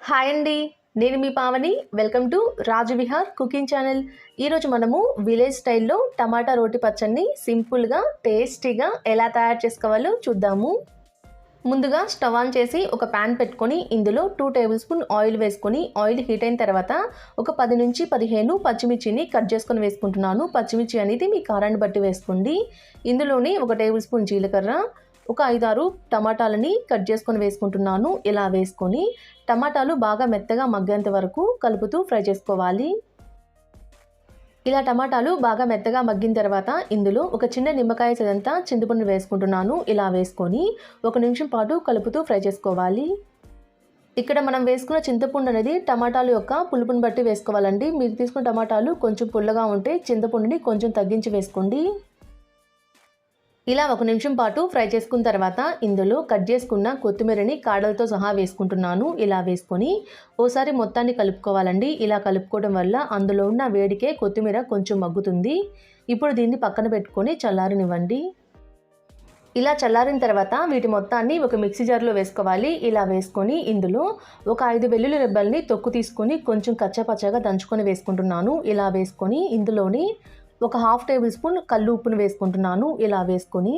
Hi అండి, నేను మీ పావని. Welcome to Raju Vihar cooking channel. ఈరోజు మనము విలేజ్ స్టైల్లో టమాటా రోటి పచ్చడిని సింపుల్గా టేస్టీగా ఎలా తయారు చేసుకోవాలో చూద్దాము. ముందుగా స్టవ్ ఆన్ చేసి ఒక ప్యాన్ పెట్టుకొని ఇందులో 2 టేబుల్ స్పూన్ ఆయిల్ వేసుకొని ఆయిల్ హీట్ అయిన తర్వాత ఒక 10 నుంచి 15 పచ్చిమిర్చిని కట్ చేసుకొని వేసుకుంటున్నాను. పచ్చిమిర్చి అనేది మీ కారాన్ని బట్టి వేసుకోండి. ఇందులోని 1 టేబుల్ స్పూన్ జీలకర్ర, ఒక 5-6 టమాటాలని కట్ చేసుకొని వేసుకుంటున్నాను. ఇలా వేసుకొని టమాటాలు బాగా మెత్తగా మగ్గేంత వరకు కలుపుతూ ఫ్రై చేసుకోవాలి. ఇలా టమాటాలు బాగా మెత్తగా మగ్గిన తర్వాత ఇందులో ఒక చిన్న నిమ్మకాయ సైజంతా చింతపండు వేసుకుంటున్నాను. ఇలా వేసుకొని 1 నిమిషం పాటు కలుపుతూ ఫ్రై చేసుకోవాలి. ఇక్కడ మనం వేసుకున్న చింతపండు అనేది టమాటాలు యొక్క పులుపుని బట్టి వేసుకోవాలండి. మీరు తీసుకున్న టమాటాలు కొంచెం పుల్లగా ఉంటే చింతపండుని కొంచెం తగ్గించి వేసుకోండి. ఇలా 1 నిమిషం పాటు ఫ్రై చేసుకున్న తర్వాత ఇందులో కట్ చేసుకున్న కొత్తిమీరని కాడలతో సహా వేసుకుంటున్నాను. ఇలా వేసుకొని ఓసారి మొత్తాన్ని కలుపుకోవాలండి. ఇలా కలుపుకోవడం వల్ల అందులో ఉన్న వేడికే కొత్తిమీర కొంచెం మగ్గుతుంది. ఇప్పుడు దీన్ని పక్కన పెట్టుకొని చల్లారనివ్వండి. ఇలా చల్లారిన తర్వాత వీటి మొత్తాన్ని ఒక మిక్సీ జార్లో వేసుకోవాలి. ఇలా వేసుకొని ఇందులో ఒక 5 వెల్లుల్లి రెబ్బల్ని తొక్కు తీసుకొని కొంచెం కచ్చాపచ్చాగా దంచుకొని వేసుకుంటున్నాను. ఇలా వేసుకొని ఇందులోని ఒక 1/2 టేబుల్ స్పూన్ కల్లు ఉప్పును వేసుకుంటున్నాను. ఇలా వేసుకొని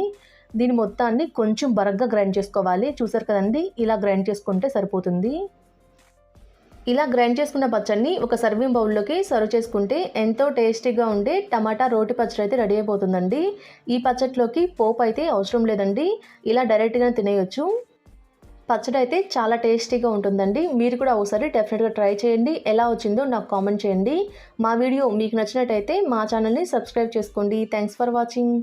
దీని మొత్తాన్ని కొంచెం బరగ్గా గ్రైండ్ చేసుకోవాలి. చూసారు కదండి, ఇలా గ్రైండ్ చేసుకుంటే సరిపోతుంది. ఇలా గ్రైండ్ చేసుకున్న పచ్చడిని ఒక సర్వింగ్ బౌల్లోకి సర్వ్ చేసుకుంటే ఎంతో టేస్టీగా ఉండే టమాటా రోటి పచ్చడి అయితే రెడీ అయిపోతుందండి. ఈ పచ్చడిలోకి పోపు అయితే అవసరం లేదండి, ఇలా డైరెక్ట్గా తినేయొచ్చు. పచ్చడి అయితే చాలా టేస్టీగా ఉంటుందండి. మీరు కూడా ఒకసారి డెఫినెట్గా ట్రై చేయండి. ఎలా వచ్చిందో నాకు కామెంట్ చేయండి. మా వీడియో మీకు నచ్చినట్టయితే మా ఛానల్ని సబ్స్క్రైబ్ చేసుకోండి. Thanks for watching.